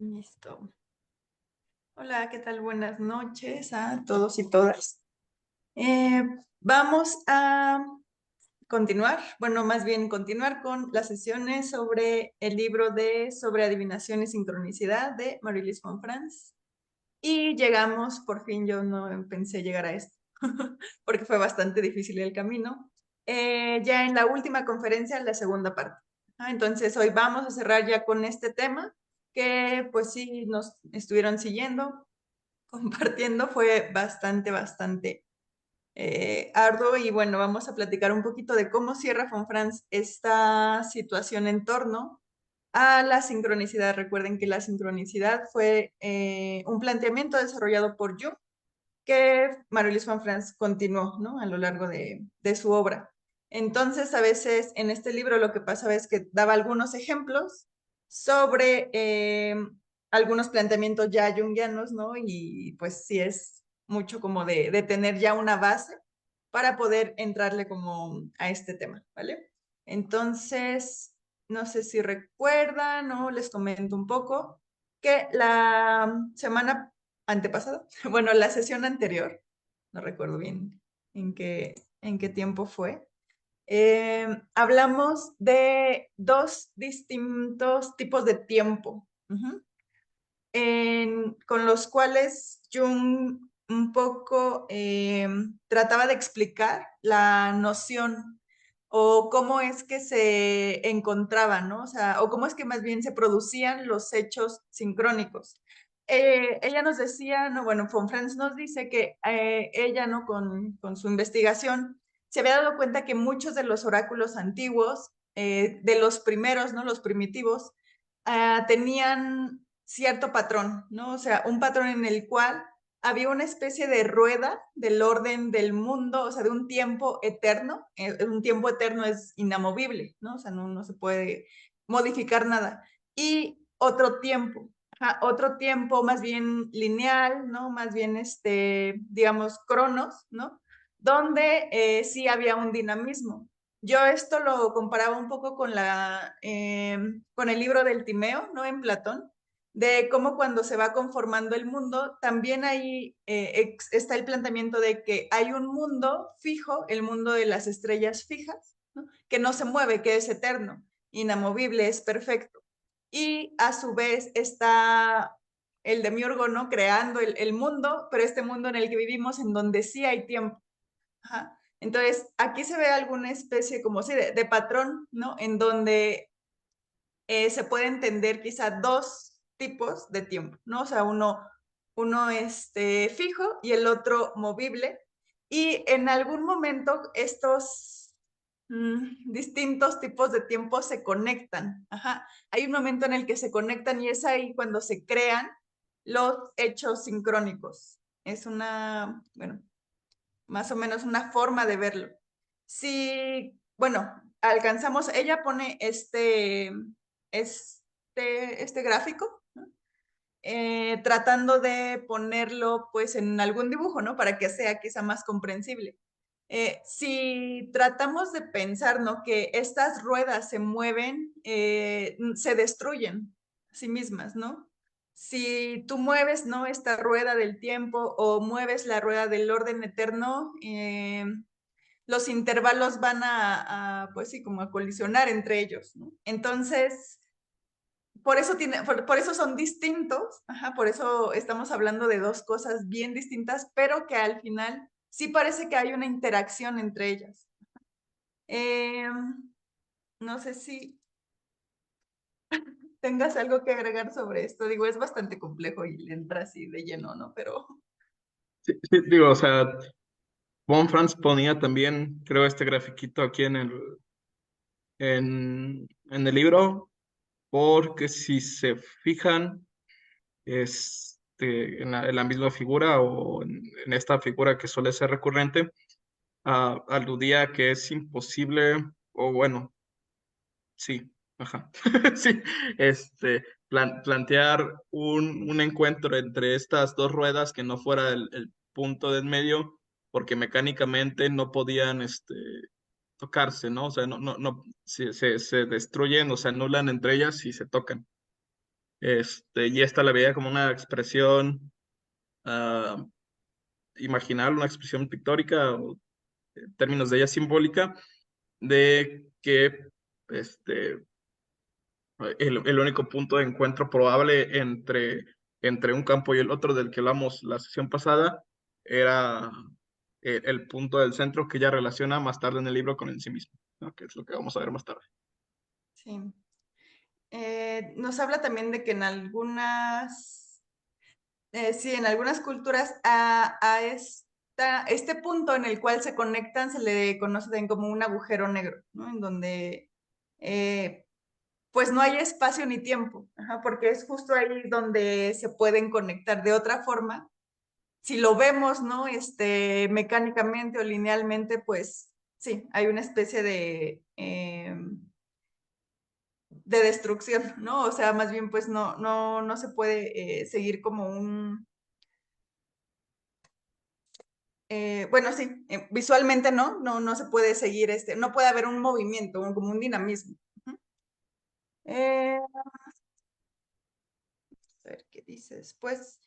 Listo. Hola, ¿qué tal? Buenas noches a todos y todas. Eh, Vamos a continuar, bueno, más bien continuar con las sesiones sobre el libro de Sobre adivinación y sincronicidad de Marie-Louise von Franz. Y llegamos, por fin yo no pensé llegar a esto, porque fue bastante difícil el camino. Ya en la última conferencia, la segunda parte. Entonces hoy vamos a cerrar ya con este tema que pues sí nos estuvieron siguiendo, compartiendo, fue bastante arduo y bueno, vamos a platicar un poquito de cómo cierra von Franz esta situación en torno a la sincronicidad. Recuerden que la sincronicidad fue un planteamiento desarrollado por Jung que Marie-Louise von Franz continuó, ¿no? A lo largo de su obra. Entonces, a veces en este libro lo que pasaba es que daba algunos ejemplos sobre algunos planteamientos ya jungianos, ¿no? Y pues sí es mucho como de tener ya una base para poder entrarle como a este tema, ¿vale? Entonces, no sé si recuerdan o les comento un poco que la semana antepasada, bueno, la sesión anterior, no recuerdo bien en qué tiempo fue, hablamos de dos distintos tipos de tiempo, con los cuales Jung un poco trataba de explicar la noción o cómo es que se encontraban, ¿no? O sea, o cómo es que más bien se producían los hechos sincrónicos. Ella nos decía, no, bueno, von Franz nos dice que ella, ¿no? Con su investigación, se había dado cuenta que muchos de los oráculos antiguos, de los primeros, ¿no? Los primitivos, tenían cierto patrón, ¿no? O sea, un patrón en el cual había una especie de rueda del orden del mundo, o sea, de un tiempo eterno. Un tiempo eterno es inamovible, ¿no? O sea, no se puede modificar nada. Y otro tiempo más bien lineal, ¿no? Más bien, digamos, cronos, ¿no? Donde sí había un dinamismo. Yo esto lo comparaba un poco con el libro del Timeo, ¿no? En Platón, de cómo cuando se va conformando el mundo, también ahí está el planteamiento de que hay un mundo fijo, el mundo de las estrellas fijas, ¿no? Que no se mueve, que es eterno, inamovible, es perfecto. Y a su vez está el demiurgo, ¿no? Creando el mundo, pero este mundo en el que vivimos, en donde sí hay tiempo. Ajá. Entonces, aquí se ve alguna especie como sí, de patrón, ¿no? En donde se puede entender quizá dos tipos de tiempo, ¿no? O sea, uno fijo y el otro movible. Y en algún momento estos distintos tipos de tiempo se conectan. Ajá. Hay un momento en el que se conectan y es ahí cuando se crean los hechos sincrónicos. Es bueno, más o menos una forma de verlo. Si, bueno, alcanzamos, ella pone este gráfico, ¿no? Tratando de ponerlo pues en algún dibujo, ¿no? Para que sea quizá más comprensible. Si tratamos de pensar, ¿no? Que estas ruedas se mueven, se destruyen a sí mismas, ¿no? Si tú mueves, ¿no? Esta rueda del tiempo o mueves la rueda del orden eterno, los intervalos van pues sí, como a colisionar entre ellos, ¿no? Entonces, por eso son distintos, ajá, por eso estamos hablando de dos cosas bien distintas, pero que al final sí parece que hay una interacción entre ellas. Eh, no sé si tengas algo que agregar sobre esto. Digo, es bastante complejo y le entra así de lleno, ¿no? Pero Sí, sí, digo, o sea, Von Franz ponía también, creo, este grafiquito aquí en el libro, porque si se fijan, en la misma figura o en esta figura que suele ser recurrente, aludía a que es imposible, o bueno, sí, ajá, sí, plantear un encuentro entre estas dos ruedas que no fuera el punto del medio, porque mecánicamente no podían, tocarse, ¿no? O sea, no, se destruyen o se anulan entre ellas si se tocan. Y esta la veía como una expresión ah, imaginal, una expresión pictórica, o en términos de ella simbólica, de que este, el único punto de encuentro probable entre un campo y el otro del que hablamos la sesión pasada era el punto del centro que ella relaciona más tarde en el libro con el sí mismo, ¿no? Que es lo que vamos a ver más tarde. Sí. Nos habla también de que en sí, en algunas culturas este punto en el cual se conectan se le conoce también como un agujero negro, ¿no? En donde eh, pues no hay espacio ni tiempo, ajá, porque es justo ahí donde se pueden conectar de otra forma. Si lo vemos, ¿no? Mecánicamente o linealmente, pues sí, hay una especie de destrucción, ¿no? O sea, más bien, pues no se puede seguir como bueno, sí, visualmente no se puede seguir, no puede haber un movimiento, como un dinamismo. Ujú. A ver qué dice después.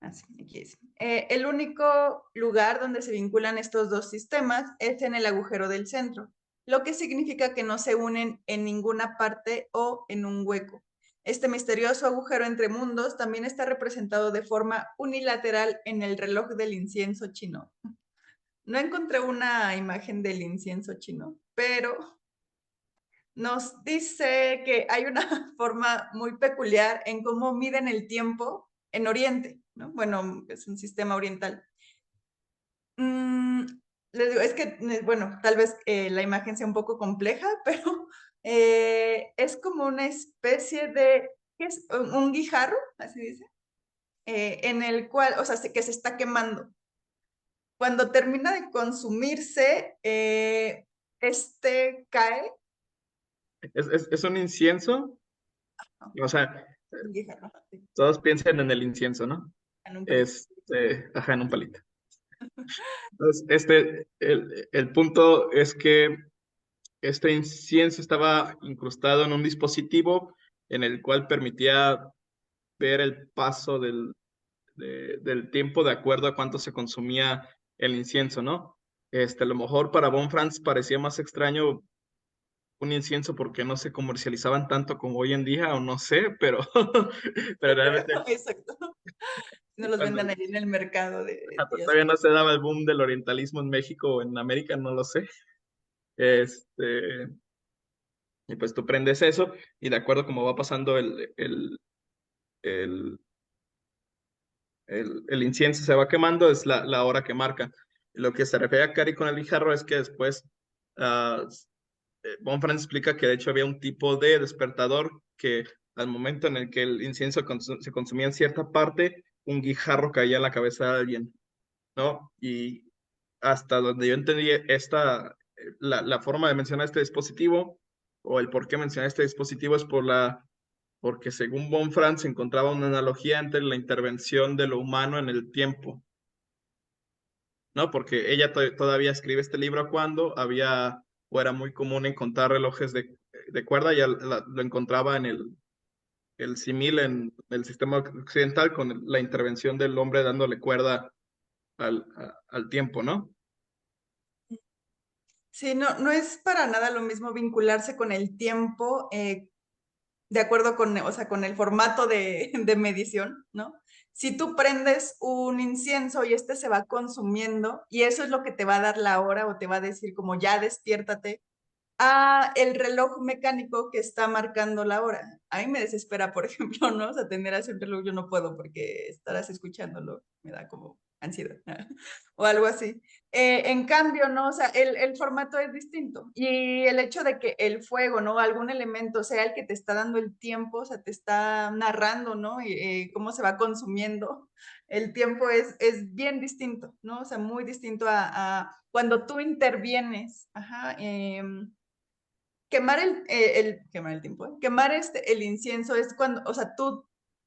Así, aquí dice. El único lugar donde se vinculan estos dos sistemas es en el agujero del centro, lo que significa que no se unen en ninguna parte o en un hueco. Este misterioso agujero entre mundos también está representado de forma unilateral en el reloj del incienso chino. No encontré una imagen del incienso chino, pero nos dice que hay una forma muy peculiar en cómo miden el tiempo en Oriente, ¿no? Bueno, es un sistema oriental. Mm, les digo, es que, bueno, tal vez la imagen sea un poco compleja, pero es como una especie de, ¿qué es? Un guijarro, así dice, en el cual, o sea, que se está quemando. Cuando termina de consumirse, cae, Es un incienso, no, o sea, un guijarro, sí, todos piensan en el incienso, ¿no? en un palito. Ajá, en un palito. Entonces, el punto es que este incienso estaba incrustado en un dispositivo en el cual permitía ver el paso del tiempo de acuerdo a cuánto se consumía el incienso, ¿no? A lo mejor para Von Franz parecía más extraño un incienso porque no se comercializaban tanto como hoy en día, o no sé, pero, pero realmente Exacto. No los cuando vendan ahí en el mercado ya todavía sabes. no se daba el boom del orientalismo en México o en América, no lo sé. Este, y pues tú prendes eso y de acuerdo como va pasando el, el incienso se va quemando, es la hora que marca. Lo que se refiere a Cari con el guijarro es que después ah, Von Franz explica que de hecho había un tipo de despertador que al momento en el que el incienso se consumía en cierta parte, un guijarro caía en la cabeza de alguien, ¿no? Y hasta donde yo entendí la forma de mencionar este dispositivo o el por qué mencionar este dispositivo es porque según Von Franz encontraba una analogía entre la intervención de lo humano en el tiempo, ¿no? Porque ella todavía escribe este libro cuando había, o era muy común encontrar relojes de cuerda, ya lo encontraba en el símil en el sistema occidental con la intervención del hombre dándole cuerda al tiempo, ¿no? Sí, no es para nada lo mismo vincularse con el tiempo, de acuerdo con, o sea, con el formato de medición, ¿no? Si tú prendes un incienso y este se va consumiendo y eso es lo que te va a dar la hora o te va a decir como ya despiértate, a el reloj mecánico que está marcando la hora. A mí me desespera, por ejemplo, ¿no? O sea, tener así un reloj yo no puedo porque estarás escuchándolo, me da como ansiedad o algo así. En cambio, ¿no? O sea, el formato es distinto y el hecho de que el fuego, ¿no? Algún elemento sea el que te está dando el tiempo, o sea, te está narrando, ¿no? Y, cómo se va consumiendo. El tiempo es bien distinto, ¿no? O sea, muy distinto a cuando tú intervienes, ajá, quemar el tiempo, quemar el incienso es cuando, o sea, tú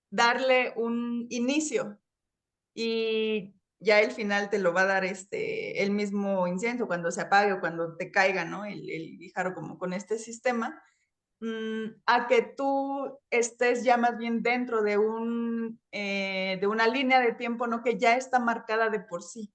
darle un inicio y ya el final te lo va a dar el mismo incienso cuando se apague o cuando te caiga, ¿no? El guijarro como con este sistema. a que tú estés ya más bien dentro de de una línea de tiempo, ¿no? Que ya está marcada de por sí.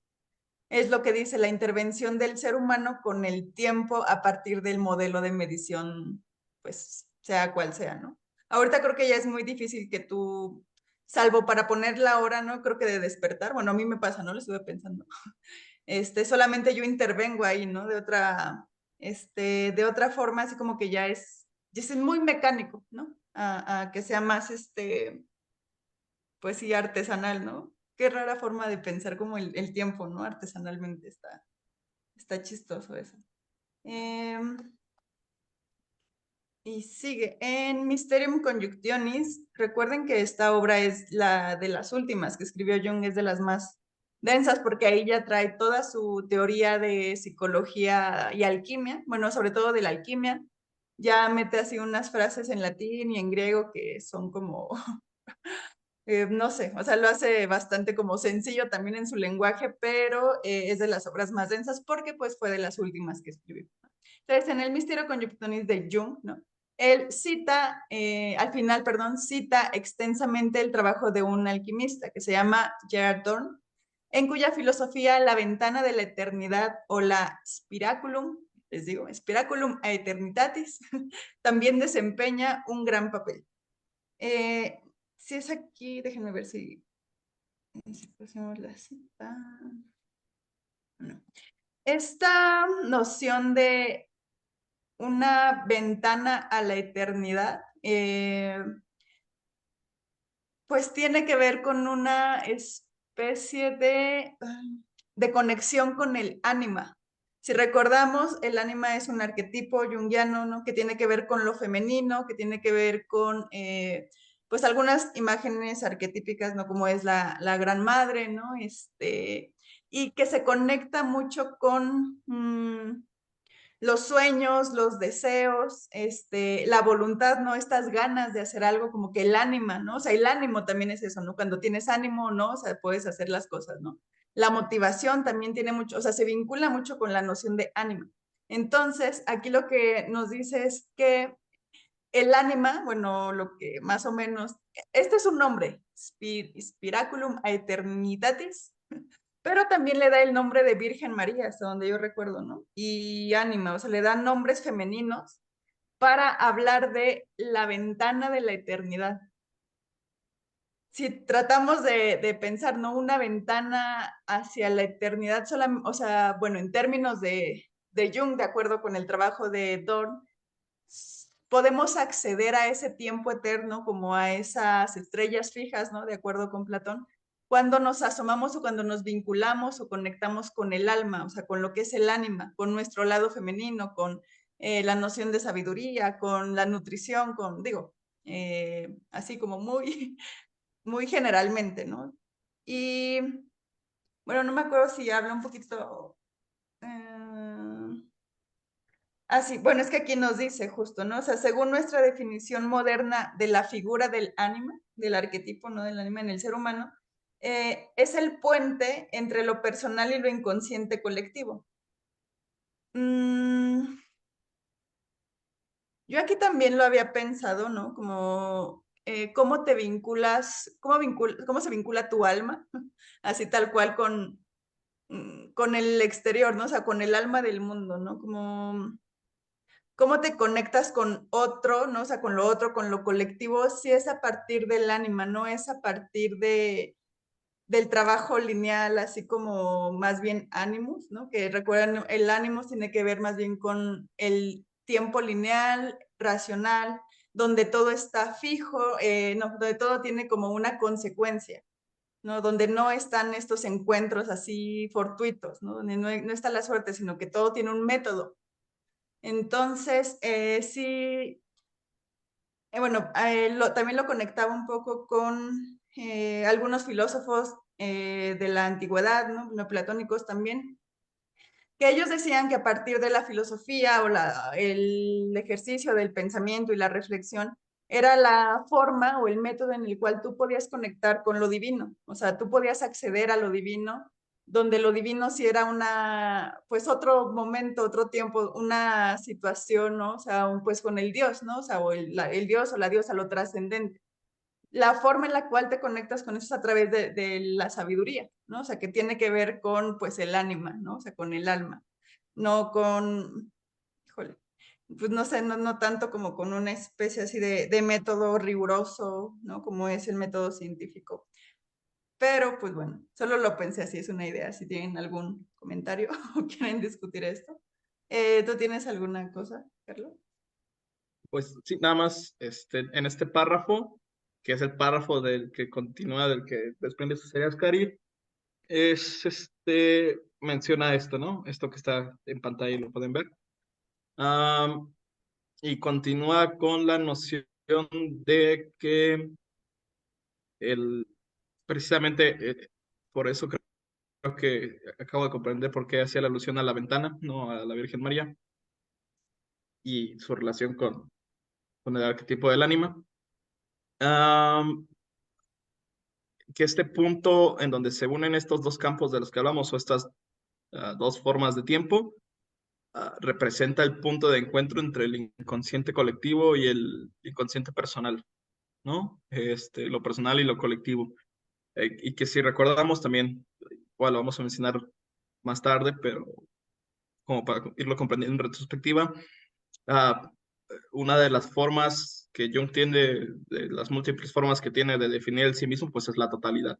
Es lo que dice la intervención del ser humano con el tiempo a partir del modelo de medición, pues sea cual sea, ¿no? Ahorita creo que ya es muy difícil que tú, salvo para poner la hora, ¿no? Creo que de despertar, bueno, a mí me pasa, ¿no? Lo estuve pensando. Solamente yo intervengo ahí, ¿no? De otra forma, así como que ya es muy mecánico, ¿no? A que sea más, pues sí, artesanal, ¿no? Qué rara forma de pensar como el tiempo, ¿no? Artesanalmente está chistoso eso. Em, y sigue, en Mysterium Conjunctionis, recuerden que esta obra es la de las últimas que escribió Jung, es de las más densas porque ahí ya trae toda su teoría de psicología y alquimia, bueno, sobre todo de la alquimia, ya mete así unas frases en latín y en griego que son como, no sé, o sea, lo hace bastante como sencillo también en su lenguaje, pero es de las obras más densas porque pues fue de las últimas que escribió. Entonces, en el Misterio Conjunctionis de Jung, ¿no? Él cita, al final, perdón, cita extensamente el trabajo de un alquimista que se llama Gerard Dorn, en cuya filosofía la ventana de la eternidad o la spiraculum, les digo, spiraculum aeternitatis, también desempeña un gran papel. Si es aquí, déjenme ver si pusimos la cita. No. Esta noción de una ventana a la eternidad, pues tiene que ver con una especie de conexión con el ánima. Si recordamos, el ánima es un arquetipo junguiano, ¿no? Que tiene que ver con lo femenino, que tiene que ver con, pues, algunas imágenes arquetípicas, ¿no? Como es la gran madre, ¿no? Y que se conecta mucho con los sueños, los deseos, la voluntad, ¿no? Estas ganas de hacer algo, como que el ánima, ¿no? O sea, el ánimo también es eso, ¿no? Cuando tienes ánimo, ¿no? O sea, puedes hacer las cosas, ¿no? La motivación también tiene mucho, o sea, se vincula mucho con la noción de ánima. Entonces, aquí lo que nos dice es que el ánima, bueno, lo que más o menos, este es un nombre, Spiraculum Aeternitatis, pero también le da el nombre de Virgen María, hasta donde yo recuerdo, ¿no? Y ánima, o sea, le dan nombres femeninos para hablar de la ventana de la eternidad. Si tratamos de pensar, ¿no? Una ventana hacia la eternidad, o sea, bueno, en términos de Jung, de acuerdo con el trabajo de Dorn, podemos acceder a ese tiempo eterno como a esas estrellas fijas, ¿no? De acuerdo con Platón, cuando nos asomamos o cuando nos vinculamos o conectamos con el alma, o sea, con lo que es el ánima, con nuestro lado femenino, con la noción de sabiduría, con la nutrición, digo, así como muy, muy generalmente, ¿no? Y bueno, no me acuerdo si habla un poquito... sí, bueno, es que aquí nos dice justo, ¿no? O sea, según nuestra definición moderna de la figura del ánima, del arquetipo, ¿no? Del ánima en el ser humano, es el puente entre lo personal y lo inconsciente colectivo. Mm, yo aquí también lo había pensado, ¿no? Como cómo te vinculas, cómo se vincula tu alma, así tal cual con el exterior, ¿no? O sea, con el alma del mundo, ¿no? Como cómo te conectas con otro, ¿no? O sea, con lo otro, con lo colectivo, sí es a partir del ánima, no es a partir del trabajo lineal, así como más bien ánimos, ¿no? Que recuerdan, el ánimos tiene que ver más bien con el tiempo lineal, racional, donde todo está fijo, no, donde todo tiene como una consecuencia, ¿no? Donde no están estos encuentros así fortuitos, ¿no? Donde no está la suerte, sino que todo tiene un método. Entonces, sí, bueno, también lo conectaba un poco con algunos filósofos de la antigüedad, ¿no? Neoplatónicos también, que ellos decían que a partir de la filosofía o el ejercicio del pensamiento y la reflexión era la forma o el método en el cual tú podías conectar con lo divino, o sea, tú podías acceder a lo divino donde lo divino sí era pues otro momento, otro tiempo, una situación, ¿no? O sea, pues con el Dios, ¿no? O sea, o el Dios o la diosa, lo trascendente. La forma en la cual te conectas con eso es a través de la sabiduría, ¿no? O sea, que tiene que ver con, pues, el ánima, ¿no? O sea, con el alma, no con, híjole, pues no sé, no tanto como con una especie así de método riguroso, ¿no? Como es el método científico. Pero, pues bueno, solo lo pensé así, es una idea. Si tienen algún comentario o quieren discutir esto. ¿Tú tienes alguna cosa, Carlos? Pues sí, nada más en este párrafo, que es el párrafo del que continúa, del que desprende sus ideas, Cari, menciona esto, ¿no? Esto que está en pantalla y lo pueden ver. Am, y continúa con la noción de que el, precisamente por eso creo que acabo de comprender por qué hacía la alusión a la ventana, no a la Virgen María, y su relación con el arquetipo del ánima. Am, que este punto en donde se unen estos dos campos de los que hablamos, o estas dos formas de tiempo, representa el punto de encuentro entre el inconsciente colectivo y el inconsciente personal, ¿no? Lo personal y lo colectivo. Y que si recordamos también, igual lo vamos a mencionar más tarde, pero como para irlo comprendiendo en retrospectiva, ah, una de las formas que Jung tiene, de las múltiples formas que tiene de definir el sí mismo, pues es la totalidad,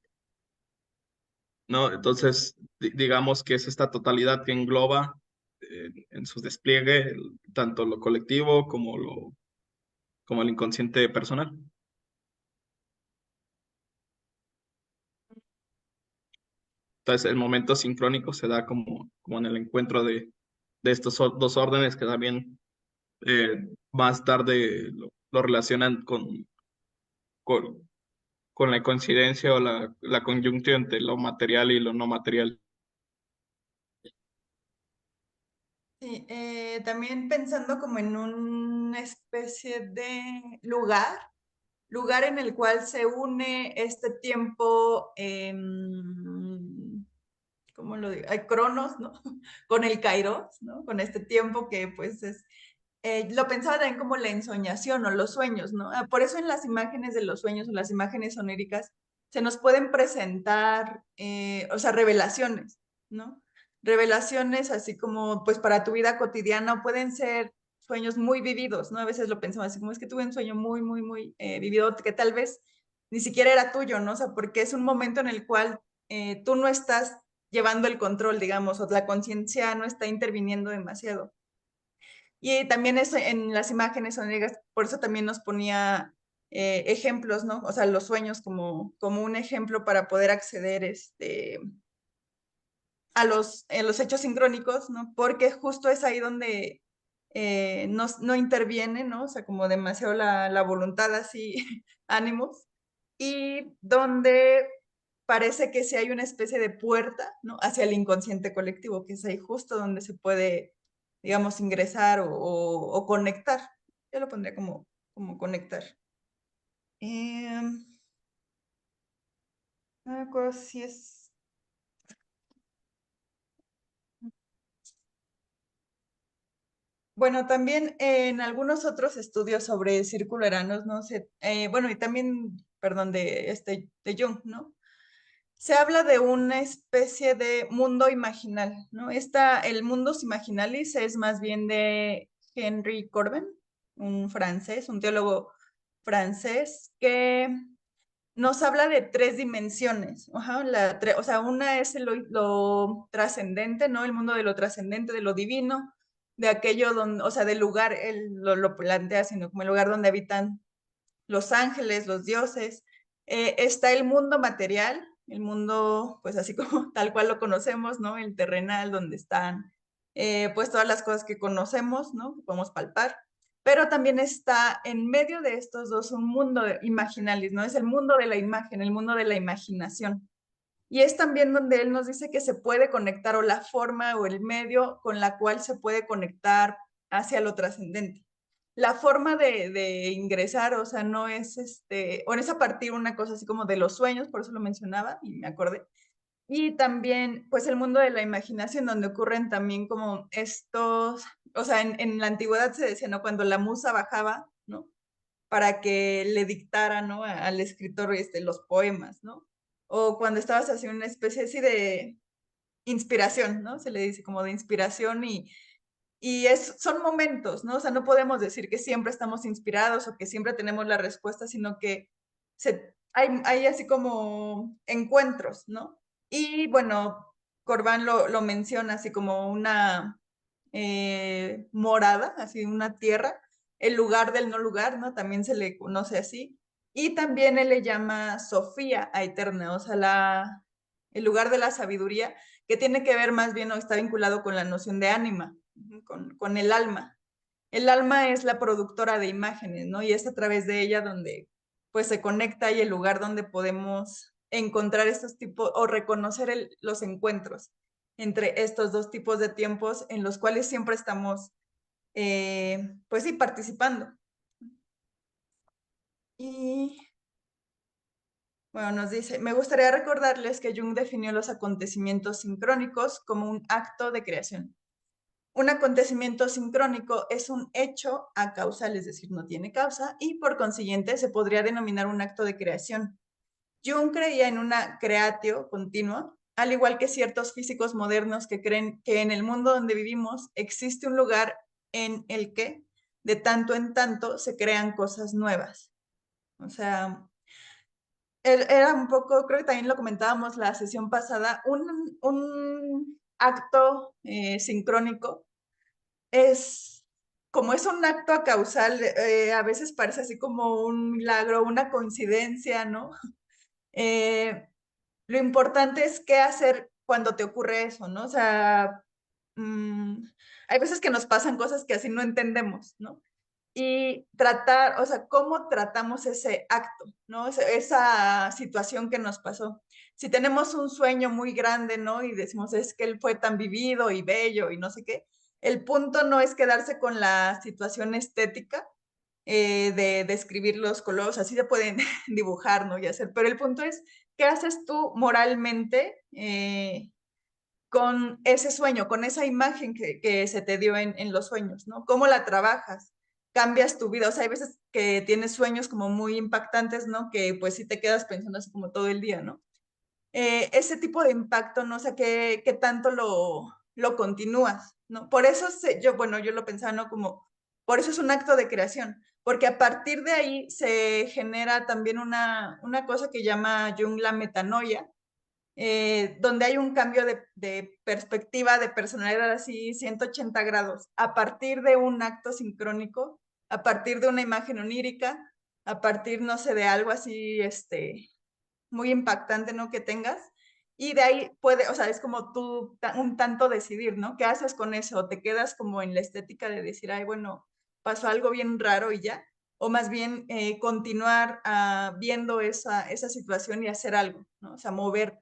¿no? Entonces, digamos que es esta totalidad que engloba en su despliegue tanto lo colectivo como el inconsciente personal. Entonces, el momento sincrónico se da como en el encuentro de estos dos órdenes que también más tarde lo relacionan con, con la coincidencia o la conjunción entre lo material y lo no material. Sí, también pensando como en una especie de lugar en el cual se une este tiempo, ¿cómo lo digo? Hay Cronos, ¿no? Con el Kairos, ¿no? Con este tiempo que pues es, lo pensaba también como la ensoñación o los sueños, ¿no? Por eso en las imágenes de los sueños o las imágenes oníricas se nos pueden presentar, o sea, revelaciones, ¿no? Revelaciones así como, pues para tu vida cotidiana pueden ser sueños muy vividos, ¿no? A veces lo pensamos así como es que tuve un sueño muy vivido que tal vez ni siquiera era tuyo, ¿no? O sea, porque es un momento en el cual tú no estás llevando el control, digamos, o la conciencia no está interviniendo demasiado. Y también eso en las imágenes oníricas, por eso también nos ponía ejemplos, ¿no? O sea, los sueños como un ejemplo para poder acceder a los hechos sincrónicos, ¿no? Porque justo es ahí donde no interviene, ¿no? O sea, como demasiado la voluntad así, ánimos, y donde parece que sí hay una especie de puerta, ¿no? Hacia el inconsciente colectivo, que es ahí justo donde se puede, digamos, ingresar o conectar. Yo lo pondría como conectar. No me acuerdo si es. Bueno, también en algunos otros estudios sobre círculo Eranos, no sé, bueno, y también, perdón, de Jung, ¿no? Se habla de una especie de mundo imaginal, ¿no? El mundus imaginalis es más bien de Henry Corbin, un francés, un teólogo francés, que nos habla de tres dimensiones. Ajá, o sea, una es lo trascendente, ¿no? El mundo de lo trascendente, de lo divino, de aquello donde, o sea, del lugar, él lo plantea, sino como el lugar donde habitan los ángeles, los dioses. Está el mundo material, el mundo, pues así como tal cual lo conocemos, ¿no? El terrenal, donde están, pues todas las cosas que conocemos, ¿no? Que podemos palpar. Pero también está en medio de estos dos un mundo imaginalis, ¿no? Es el mundo de la imagen, el mundo de la imaginación. Y es también donde él nos dice que se puede conectar o la forma o el medio con la cual se puede conectar hacia lo trascendente. La forma de ingresar, o sea, no es o no es a partir una cosa así como de los sueños, por eso lo mencionaba y me acordé, Y también, pues, el mundo de la imaginación, donde ocurren también como estos, o sea, en la antigüedad se decía, ¿no? Cuando la musa bajaba, ¿no? Para que le dictara, ¿no? Al escritor los poemas, ¿no? O cuando estabas haciendo una especie así de inspiración, ¿no? Se le dice como de inspiración y son momentos, ¿no? O sea, no podemos decir que siempre estamos inspirados o que siempre tenemos la respuesta, sino que hay así como encuentros, ¿no? Y bueno, Corbán lo menciona así como una morada, así una tierra, el lugar del no lugar, ¿no? También se le conoce así. Y también él le llama Sofía a Eterna, o sea, el lugar de la sabiduría, que tiene que ver más bien o está vinculado con la noción de ánima, con el alma. El alma es la productora de imágenes, ¿no? Y es a través de ella donde pues se conecta y el lugar donde podemos encontrar estos tipos o reconocer los encuentros entre estos dos tipos de tiempos en los cuales siempre estamos, pues sí, participando. Y bueno, nos dice, me gustaría recordarles que Jung definió los acontecimientos sincrónicos como un acto de creación. Un acontecimiento sincrónico es un hecho acausal, es decir, no tiene causa, y por consiguiente se podría denominar un acto de creación. Jung creía en una creatio continua, al igual que ciertos físicos modernos que creen que en el mundo donde vivimos existe un lugar en el que, de tanto en tanto, se crean cosas nuevas. O sea, era un poco, creo que también lo comentábamos la sesión pasada, un acto sincrónico es, como es un acto causal, a veces parece así como un milagro, una coincidencia, ¿no? Eh, lo importante es qué hacer cuando te ocurre eso, ¿no? O sea, mm, hay veces que nos pasan cosas que así no entendemos, ¿no? Y tratar, o sea, cómo tratamos ese acto, ¿no? Esa situación que nos pasó. Si tenemos un sueño muy grande, ¿no? Y decimos, es que él fue tan vivido y bello y no sé qué, el punto no es quedarse con la situación estética de describir los colores, así se pueden dibujar, ¿no? Y hacer, pero el punto es, ¿qué haces tú moralmente con ese sueño, con esa imagen que se te dio en los sueños, ¿no? ¿Cómo la trabajas? Cambias tu vida, o sea, hay veces que tienes sueños como muy impactantes, ¿no? Que pues sí te quedas pensando así como todo el día, ¿no? Ese tipo de impacto, no sé qué tanto lo continúas, ¿no? Por eso bueno, yo lo pensaba, ¿no? Como, por eso es un acto de creación, porque a partir de ahí se genera también una cosa que llama Jung la metanoia, donde hay un cambio de perspectiva, de personalidad así 180 grados, a partir de un acto sincrónico, a partir de una imagen onírica, a partir, no sé, de algo así, muy impactante, ¿no? Que tengas. Y de ahí puede, o sea, es como tú un tanto decidir, ¿no? ¿Qué haces con eso? ¿O te quedas como en la estética de decir, ay, bueno, pasó algo bien raro y ya? O más bien continuar viendo esa situación y hacer algo, ¿no? O sea, mover,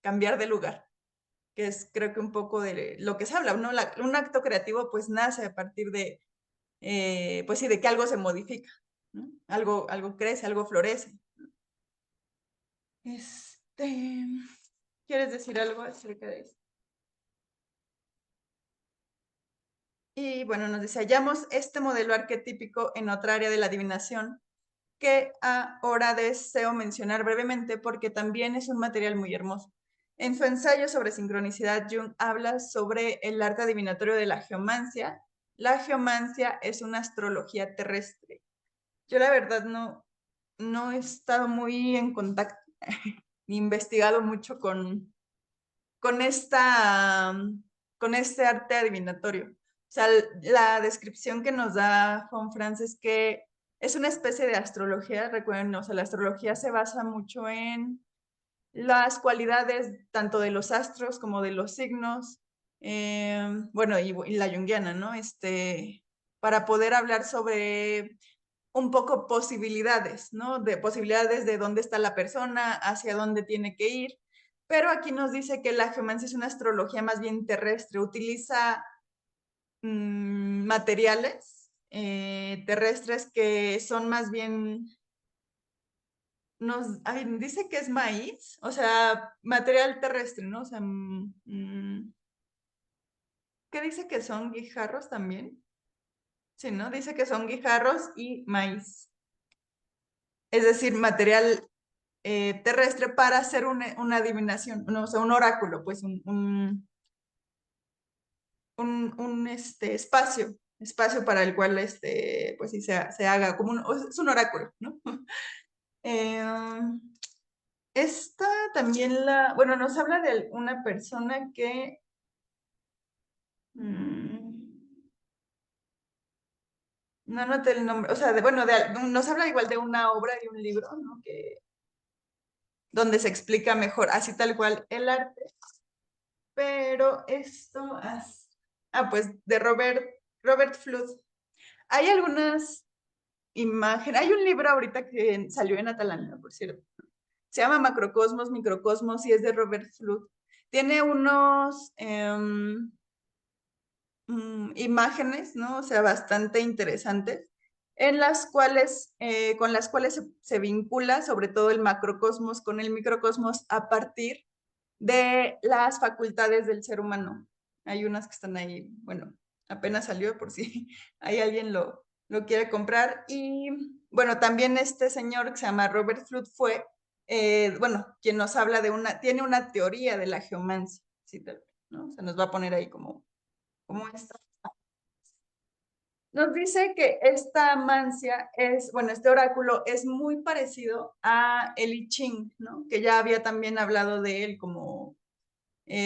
cambiar de lugar, que es creo que un poco de lo que se habla, ¿no? Un acto creativo pues nace a partir de, pues sí, de que algo se modifica, ¿no? Algo crece, algo florece. Este, ¿Quieres decir algo acerca de eso? Y bueno, nos dice, hallamos este modelo arquetípico en otra área de la adivinación que ahora deseo mencionar brevemente porque también es un material muy hermoso. En su ensayo sobre sincronicidad, Jung habla sobre el arte adivinatorio de la geomancia. La geomancia es una astrología terrestre. Yo la verdad no he estado muy en contacto, ni investigado mucho con esta, con este arte adivinatorio. O sea, la descripción que nos da Juan Franz es que es una especie de astrología, recuerden, o sea, la astrología se basa mucho en las cualidades tanto de los astros como de los signos, bueno, y la junguiana, ¿no? Para poder hablar sobre un poco posibilidades, ¿no? De posibilidades de dónde está la persona, hacia dónde tiene que ir. Pero aquí nos dice que la geomancia es una astrología más bien terrestre, utiliza materiales terrestres que son más bien dice que es maíz, o sea, material terrestre, ¿no? O sea, ¿qué dice que son guijarros también? Sí, ¿no? Dice que son guijarros y maíz. Es decir, material terrestre para hacer una adivinación, no, o sea, un oráculo, pues espacio para el cual pues sí se haga como es un oráculo, ¿no? Eh, esta también bueno, nos habla de una persona que no noté el nombre, o sea, bueno, nos habla igual de una obra, de un libro, ¿no? Donde se explica mejor, así tal cual, el arte, pero pues de Robert Flood. Hay algunas imágenes, hay un libro ahorita que salió en Atalanta, por cierto, se llama Macrocosmos, Microcosmos y es de Robert Flood. Tiene unos imágenes, ¿no? O sea, bastante interesantes, con las cuales se vincula sobre todo el macrocosmos con el microcosmos a partir de las facultades del ser humano. Hay unas que están ahí, bueno, apenas salió por si hay alguien lo quiere comprar. Y bueno, también este señor que se llama Robert Flood fue, bueno, quien nos habla tiene una teoría de la geomancia, ¿sí? ¿No? Se nos va a poner ahí como esta. Nos dice que esta mancia bueno, este oráculo es muy parecido a el I Ching, ¿no? Que ya había también hablado de él como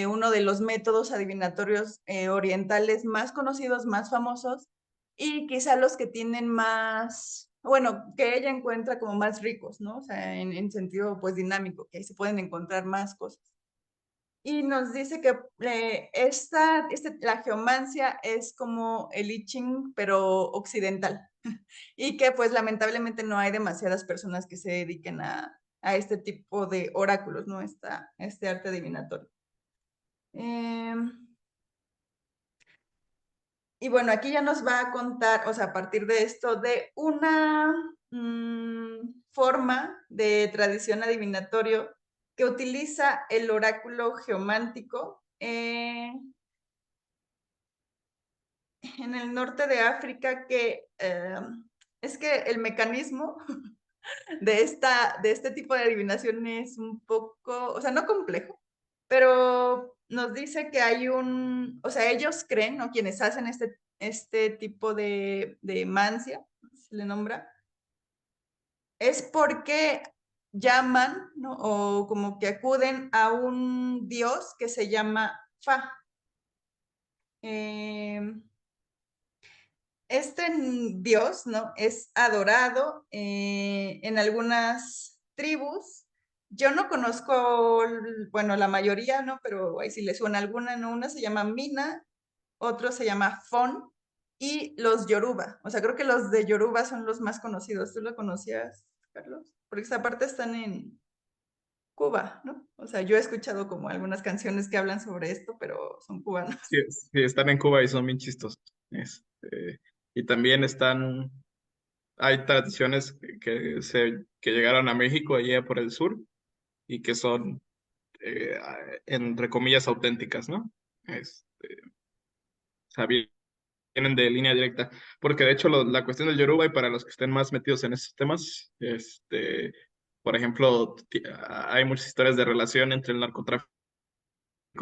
uno de los métodos adivinatorios orientales más conocidos, más famosos, y quizá los que tienen más, bueno, que ella encuentra como más ricos, ¿no? O sea, en sentido pues dinámico, que ahí se pueden encontrar más cosas. Y nos dice que la geomancia es como el I Ching, pero occidental. Y que pues lamentablemente no hay demasiadas personas que se dediquen a este tipo de oráculos, ¿no? Este arte adivinatorio. Eh, y bueno, aquí ya nos va a contar, o sea, a partir de esto, de una forma de tradición adivinatorio que utiliza el oráculo geomántico en el norte de África, que es que el mecanismo de este tipo de adivinación es un poco, o sea, no complejo, pero nos dice que o sea, ellos creen, ¿no? Quienes hacen este tipo de mancia, se le nombra, es porque llaman, ¿no? O como que acuden a un dios que se llama Fa. Este dios, ¿no? Es adorado en algunas tribus. Yo no conozco, bueno, la mayoría, ¿no? Pero ahí si le suena alguna, ¿no? Una se llama Mina, otro se llama Fon y los Yoruba. O sea, creo que los de Yoruba son los más conocidos. ¿Tú lo conocías, Carlos? Porque esta parte están en Cuba, ¿no? O sea, yo he escuchado como algunas canciones que hablan sobre esto, pero son cubanos. Sí, sí, están en Cuba y son bien chistosos. Y también hay tradiciones que llegaron a México allá por el sur y que son, eh, entre comillas, auténticas, ¿no? O sea, vienen de línea directa. Porque de hecho la cuestión del Yoruba, y para los que estén más metidos en esos temas, por ejemplo, hay muchas historias de relación entre el narcotráfico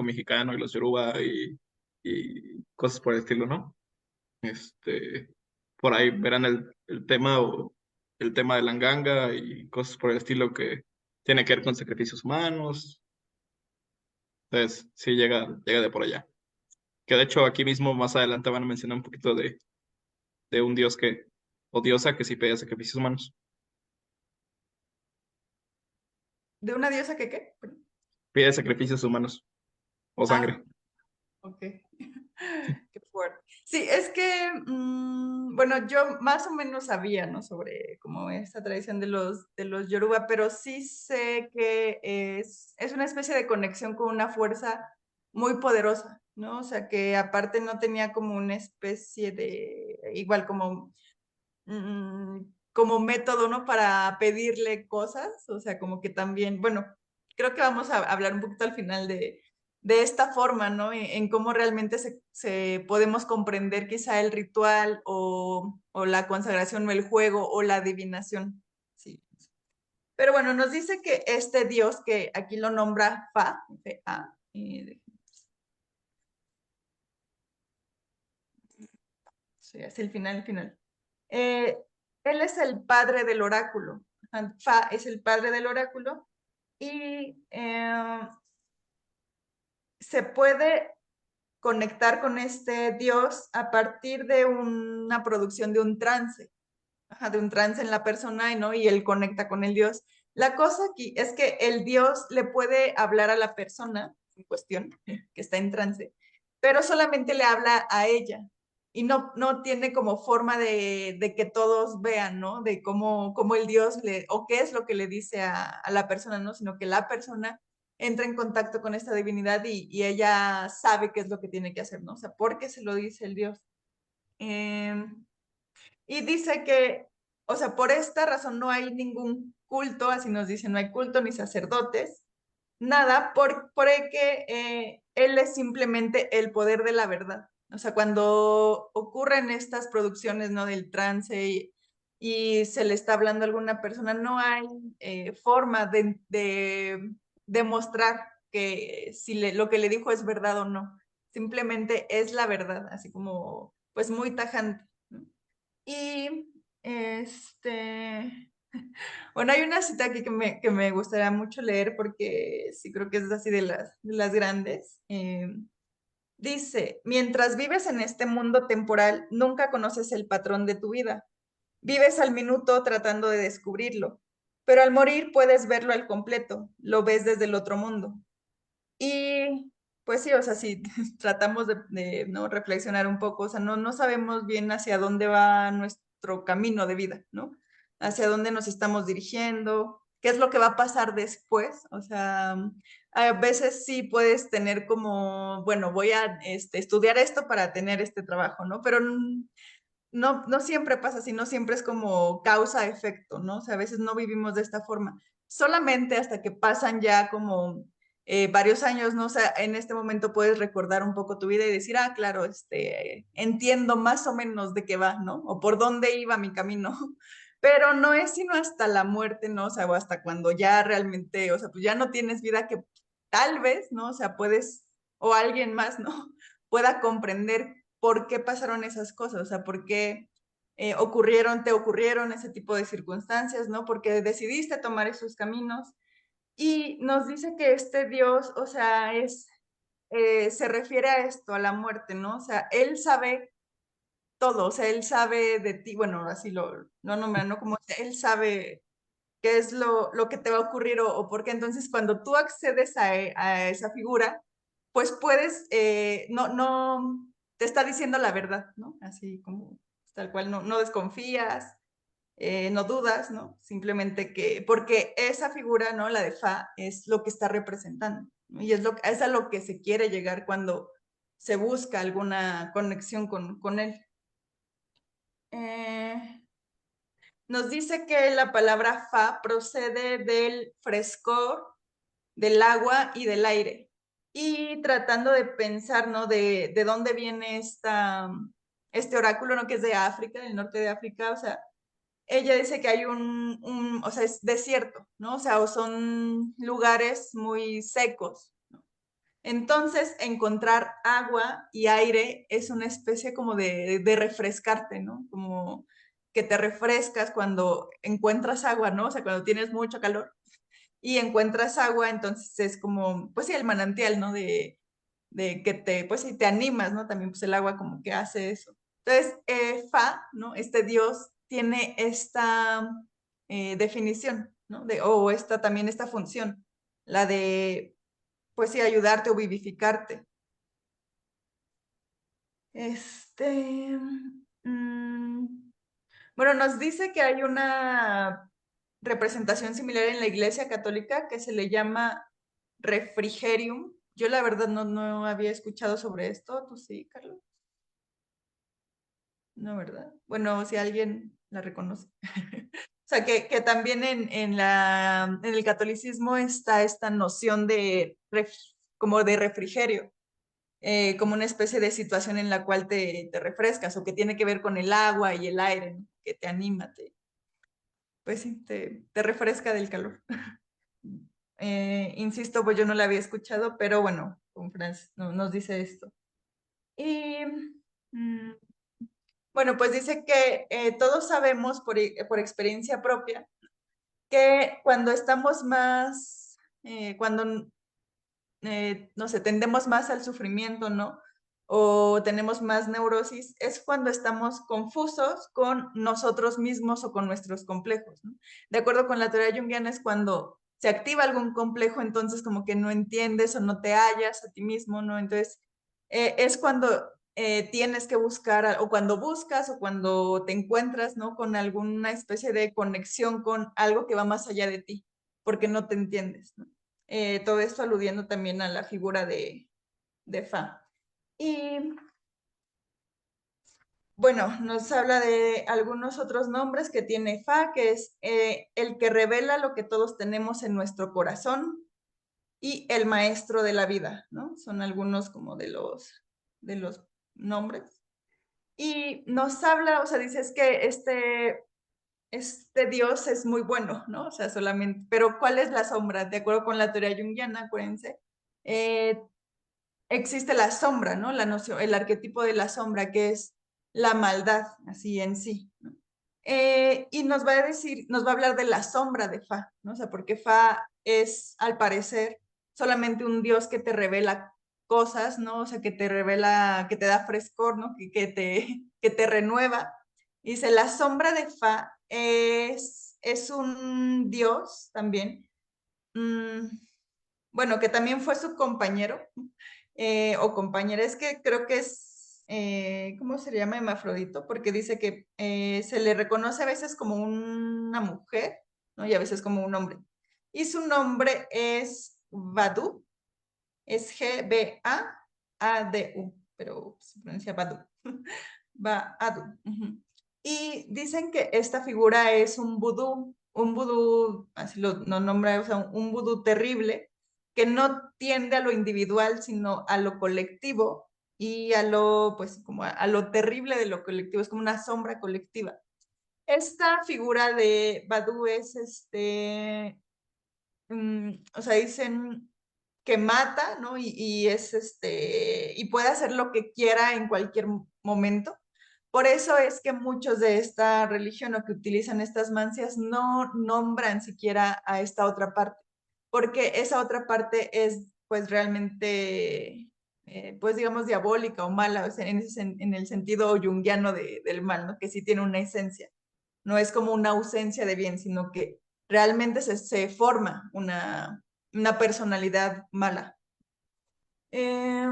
mexicano y los Yoruba y cosas por el estilo, ¿no? Este, por ahí verán el tema o el tema de la nganga y cosas por el estilo que tiene que ver con sacrificios humanos. Entonces, sí llega de por allá. Que de hecho aquí mismo más adelante van a mencionar un poquito de un dios o diosa que sí pedía sacrificios humanos. ¿De una diosa que qué? Pide sacrificios humanos o Ah, sangre. ok. Qué fuerte. Sí, es que, bueno, yo más o menos sabía, ¿no? Sobre como esta tradición de los Yoruba, pero sí sé que es una especie de conexión con una fuerza muy poderosa, ¿no? O sea, que aparte no tenía como una especie igual como como método, ¿no? Para pedirle cosas, o sea, como que también, bueno, creo que vamos a hablar un poquito al final de esta forma, ¿no? En cómo realmente se podemos comprender quizá el ritual o la consagración o el juego o la adivinación. Sí. Pero bueno, nos dice que este Dios, que aquí lo nombra Fa, F-A, sí, es el final, el final. Eh, él es el padre del oráculo. Fa es el padre del oráculo y se puede conectar con este Dios a partir de una producción de un trance, de un trance en la persona, ¿no? Y él conecta con el Dios. La cosa aquí es que el Dios le puede hablar a la persona en cuestión, que está en trance, pero solamente le habla a ella y no tiene como forma de que todos vean, ¿no? De cómo el Dios o qué es lo que le dice a la persona, ¿no? Sino que la persona entra en contacto con esta divinidad y ella sabe qué es lo que tiene que hacer, ¿no? O sea, ¿por qué se lo dice el Dios? Eh, y dice que, o sea, por esta razón no hay ningún culto, así nos dice, no hay culto ni sacerdotes, nada, porque él es simplemente el poder de la verdad. O sea, cuando ocurren estas producciones, ¿no? Del trance y se le está hablando a alguna persona, no hay forma de demostrar que si lo que le dijo es verdad o no. Simplemente es la verdad, así como, pues muy tajante, ¿no? Y bueno, hay una cita aquí que me gustaría mucho leer porque sí creo que es así de las grandes. Dice, mientras vives en este mundo temporal, nunca conoces el patrón de tu vida. Vives al minuto tratando de descubrirlo, pero al morir puedes verlo al completo, lo ves desde el otro mundo. Y pues sí, o sea, si tratamos ¿no? reflexionar un poco, o sea, no sabemos bien hacia dónde va nuestro camino de vida, ¿no? Hacia dónde nos estamos dirigiendo, qué es lo que va a pasar después, o sea, a veces sí puedes tener como, bueno, voy a estudiar esto para tener este trabajo, ¿no? Pero no siempre pasa así, no siempre es como causa-efecto, ¿no? O sea, a veces no vivimos de esta forma. Solamente hasta que pasan ya como varios años, ¿no? O sea, en este momento puedes recordar un poco tu vida y decir, ah, claro, entiendo más o menos de qué va, ¿no? O por dónde iba mi camino. Pero no es sino hasta la muerte, ¿no? O sea, o hasta cuando ya realmente, o sea, pues ya no tienes vida que tal vez, ¿no? O sea, puedes, o alguien más, ¿no? Pueda comprender por qué pasaron esas cosas, o sea, por qué te ocurrieron ese tipo de circunstancias, ¿no? Porque decidiste tomar esos caminos. Y nos dice que este Dios, o sea, se refiere a esto, a la muerte, ¿no? O sea, Él sabe todo, o sea, Él sabe de ti, bueno, así lo nombra, ¿no? Como Él sabe qué es lo que te va a ocurrir o por qué. Entonces, cuando tú accedes a esa figura, pues puedes, no, te está diciendo la verdad, ¿no? Así como tal cual, no desconfías, no dudas, ¿no? Simplemente porque esa figura, ¿no? La de Fa, es lo que está representando, ¿no? Y es a lo que se quiere llegar cuando se busca alguna conexión con él. Eh, Nos dice que la palabra fa procede del frescor, del agua y del aire. Y tratando de pensar, ¿no? De dónde viene este oráculo, ¿no? Que es de África, del norte de África. O sea, ella dice que hay o sea, es desierto, ¿no? O sea, o son lugares muy secos. Entonces, encontrar agua y aire es una especie como de refrescarte, ¿no? Como que te refrescas cuando encuentras agua, ¿no? O sea, cuando tienes mucho calor y encuentras agua, entonces es como, pues sí, el manantial, ¿no? De que pues sí, te animas, ¿no? También pues el agua como que hace eso. Entonces, Fa, ¿no? Este dios tiene esta definición, ¿no? O también esta función, la de pues sí, ayudarte o vivificarte. Este, mm, bueno, nos dice que hay una representación similar en la Iglesia Católica que se le llama refrigerium. Yo la verdad no había escuchado sobre esto. ¿Tú sí, Carlos? No, ¿verdad? Bueno, si alguien... la reconoce. O sea, que también en el catolicismo está esta noción de como de refrigerio, como una especie de situación en la cual te refrescas o que tiene que ver con el agua y el aire, ¿no? Que te anima, pues sí, te refresca del calor. Insisto, pues yo no la había escuchado, pero bueno, con Franz nos dice esto. Y mm, bueno, pues dice que todos sabemos por experiencia propia que cuando estamos más, cuando, no sé, tendemos más al sufrimiento, ¿no? O tenemos más neurosis, es cuando estamos confusos con nosotros mismos o con nuestros complejos, ¿no? De acuerdo con la teoría junguiana es cuando se activa algún complejo, entonces como que no entiendes o no te hallas a ti mismo, ¿no? Entonces, es cuando tienes que buscar, o cuando buscas, o cuando te encuentras, ¿no? Con alguna especie de conexión con algo que va más allá de ti, porque no te entiendes, ¿no? Todo esto aludiendo también a la figura de Fa. Y bueno, nos habla de algunos otros nombres que tiene Fa, que es el que revela lo que todos tenemos en nuestro corazón y el maestro de la vida, ¿no? Son algunos como de los nombres. Y nos habla, o sea, dice es que este Dios es muy bueno, ¿no? O sea, solamente, pero ¿cuál es la sombra? De acuerdo con la teoría junguiana, acuérdense, eh, existe la sombra, ¿no? La noción, el arquetipo de la sombra, que es la maldad, así en sí, ¿no? Y nos va a decir, nos va a hablar de la sombra de Fa, ¿no? O sea, porque Fa es, al parecer, solamente un Dios que te revela cosas, ¿no? O sea, que te revela, que te da frescor, ¿no? Que te renueva. Y dice, la sombra de Fa es un Dios también, mmm, bueno, que también fue su compañero o compañera, es que creo que es, ¿cómo se llama? Hermafrodito, porque dice que se le reconoce a veces como una mujer, ¿no? Y a veces como un hombre. Y su nombre es Badu, es Gbadu, pero se pronuncia Badu. Badu. Uh-huh. Y dicen que esta figura es un vudú, así lo nombra, o sea, un vudú terrible, que no tiende a lo individual, sino a lo colectivo y a lo, pues, como a lo terrible de lo colectivo, es como una sombra colectiva. Esta figura de Badu es o sea, dicen que mata, ¿no? Y es y puede hacer lo que quiera en cualquier momento. Por eso es que muchos de esta religión o que utilizan estas mancias no nombran siquiera a esta otra parte, porque esa otra parte es pues realmente, pues digamos, diabólica o mala, o sea, en el sentido junguiano del mal, ¿no? Que sí tiene una esencia. No es como una ausencia de bien, sino que realmente se forma una personalidad mala. Eh,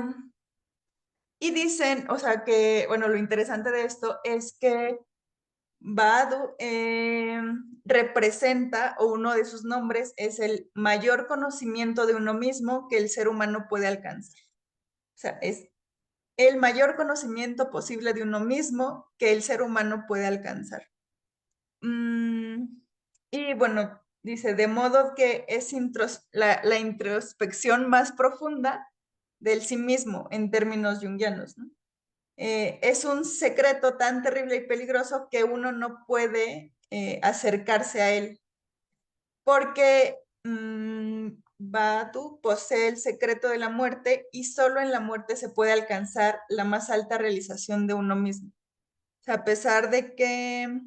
y dicen, o sea, que, bueno, lo interesante de esto es que Badu representa, o uno de sus nombres es el mayor conocimiento de uno mismo que el ser humano puede alcanzar. O sea, es el mayor conocimiento posible de uno mismo que el ser humano puede alcanzar. Mm, y bueno, dice, de modo que es la introspección más profunda del sí mismo en términos junguianos, ¿no? Es un secreto tan terrible y peligroso que uno no puede acercarse a él, porque Batu posee el secreto de la muerte y solo en la muerte se puede alcanzar la más alta realización de uno mismo. O sea, a pesar de que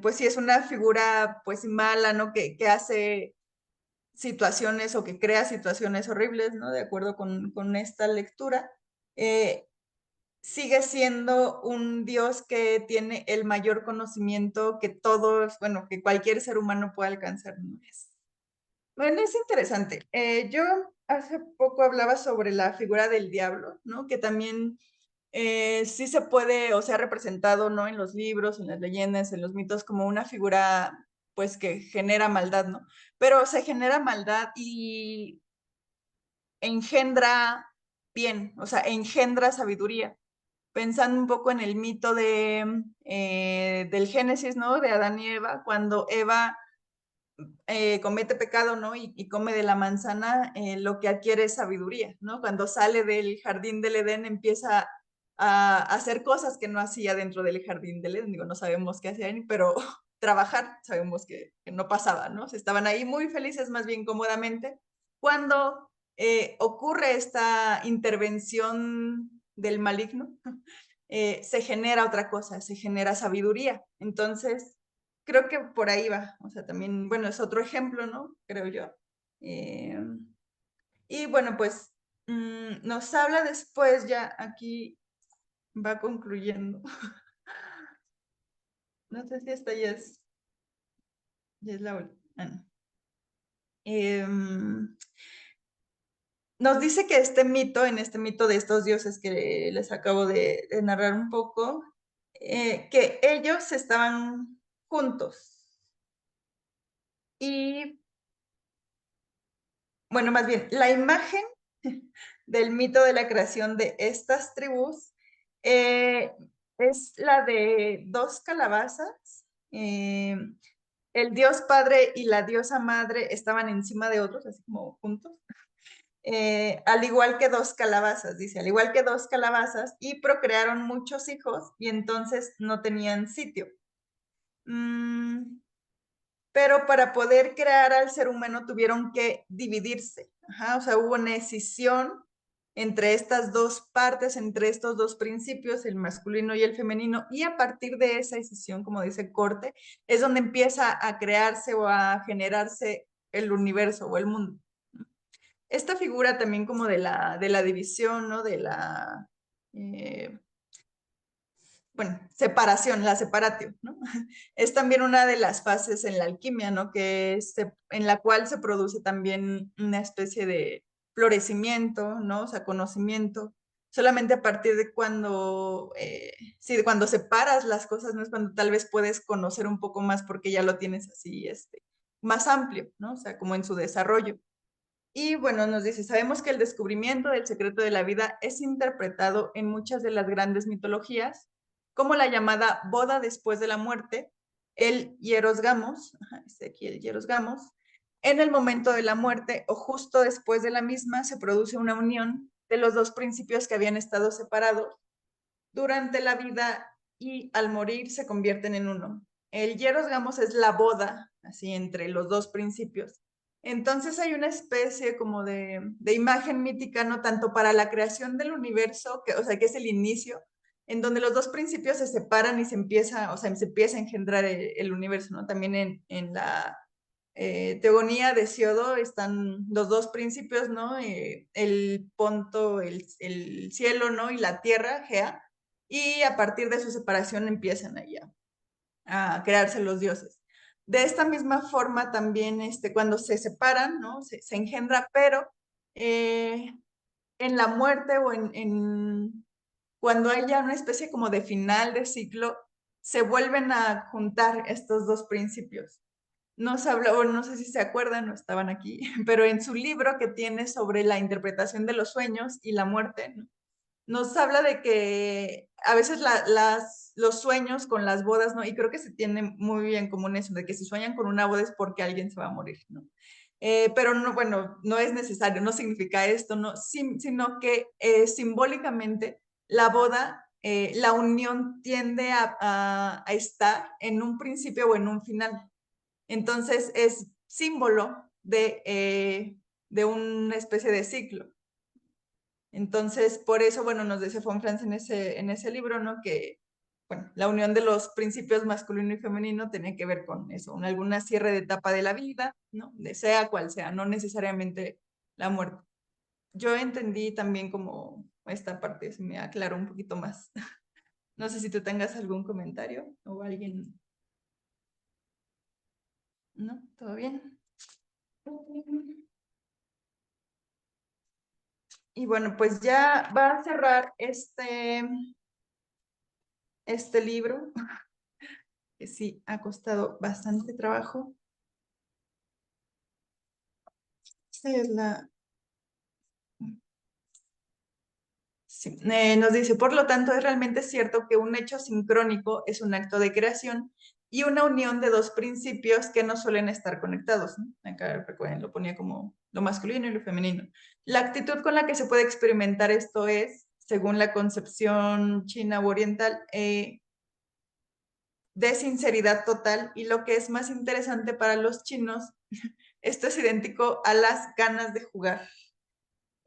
pues sí es una figura pues mala, ¿no? Que hace situaciones o que crea situaciones horribles, ¿no? De acuerdo con esta lectura, eh, sigue siendo un Dios que tiene el mayor conocimiento que todos, bueno, que cualquier ser humano puede alcanzar, ¿no? Bueno, es interesante. Yo hace poco hablaba sobre la figura del diablo, ¿no? Que también sí se puede, o sea, representado, ¿no? En los libros, en las leyendas, en los mitos, como una figura, pues, que genera maldad, ¿no? Pero se genera maldad y engendra bien, o sea, engendra sabiduría. pensando un poco en el mito del Génesis, ¿no? De Adán y Eva, cuando Eva comete pecado, ¿no? Y come de la manzana, lo que adquiere es sabiduría, ¿no? Cuando sale del jardín del Edén empieza a hacer cosas que no hacía dentro del jardín del Edén, digo, no sabemos qué hacían, pero trabajar sabemos que no pasaba, ¿no? Estaban ahí muy felices, más bien cómodamente, cuando ocurre esta intervención del maligno, se genera otra cosa, se genera sabiduría. Entonces, creo que por ahí va. O sea, también, bueno, es otro ejemplo, ¿no? Creo yo. Eh, y bueno, pues nos habla después, ya aquí va concluyendo. No sé si esta ya es la última. Ah, no. Nos dice que en este mito de estos dioses que les acabo de narrar un poco, que ellos estaban juntos. Y bueno, más bien, la imagen del mito de la creación de estas tribus eh, es la de dos calabazas. eh, el dios padre y la diosa madre estaban encima de otros, así como juntos. Al igual que dos calabazas, dice, al igual que dos calabazas, y procrearon muchos hijos y entonces no tenían sitio. Mm, pero para poder crear al ser humano tuvieron que dividirse. Ajá, o sea, hubo una escisión entre estas dos partes, entre estos dos principios, el masculino y el femenino, y a partir de esa escisión, como dice Corte, es donde empieza a crearse o a generarse el universo o el mundo. Esta figura también como de la división, ¿no? Eh, bueno, separación, la separatio, ¿no? Es también una de las fases en la alquimia, ¿no? En la cual se produce también una especie de florecimiento, ¿no? O sea, conocimiento. Solamente a partir de cuando, sí, de cuando separas las cosas, ¿no? Es cuando tal vez puedes conocer un poco más porque ya lo tienes así, más amplio, ¿no? O sea, como en su desarrollo. Y bueno, nos dice, sabemos que el descubrimiento del secreto de la vida es interpretado en muchas de las grandes mitologías, como la llamada boda después de la muerte, el hierosgamos, este aquí el hierosgamos, en el momento de la muerte o justo después de la misma se produce una unión de los dos principios que habían estado separados durante la vida y al morir se convierten en uno. El hierosgamos es la boda, así entre los dos principios. Entonces hay una especie como de imagen mítica, no tanto para la creación del universo, o sea, que es el inicio, en donde los dos principios se separan y o sea, se empieza a engendrar el universo, ¿no? También en la teogonía de Siodo están los dos principios, ¿no? El ponto, el cielo, ¿no? Y la tierra, Gea, y a partir de su separación empiezan allá a crearse los dioses. De esta misma forma también cuando se separan, ¿no? Se engendra, pero eh, en la muerte o cuando hay ya una especie como de final de ciclo, se vuelven a juntar estos dos principios. Nos habló, no sé si se acuerdan, no estaban aquí, pero en su libro que tiene sobre la interpretación de los sueños y la muerte, ¿no? Nos habla de que a veces los sueños con las bodas, ¿no? Y creo que se tiene muy bien común eso, de que si sueñan con una boda es porque alguien se va a morir, ¿no? Pero no, bueno, no es necesario, no significa esto, ¿no? Sino que simbólicamente la boda, la unión tiende a estar en un principio o en un final. Entonces es símbolo de una especie de ciclo. Entonces, por eso, bueno, nos decía von Franz en ese libro, ¿no? Que, bueno, la unión de los principios masculino y femenino tenía que ver con eso, con alguna cierre de etapa de la vida, ¿no? De sea cual sea, no necesariamente la muerte. Yo entendí también como esta parte, se me aclaró un poquito más. No sé si tú tengas algún comentario o alguien, ¿no? ¿Todo bien? Y bueno, pues ya va a cerrar este libro, que sí ha costado bastante trabajo. Esta es Sí. Nos dice, por lo tanto, es realmente cierto que un hecho sincrónico es un acto de creación y una unión de dos principios que no suelen estar conectados, ¿no? Acá recuerden, lo ponía como lo masculino y lo femenino. La actitud con la que se puede experimentar esto es, según la concepción china o oriental, de sinceridad total, y lo que es más interesante para los chinos, esto es idéntico a las ganas de jugar.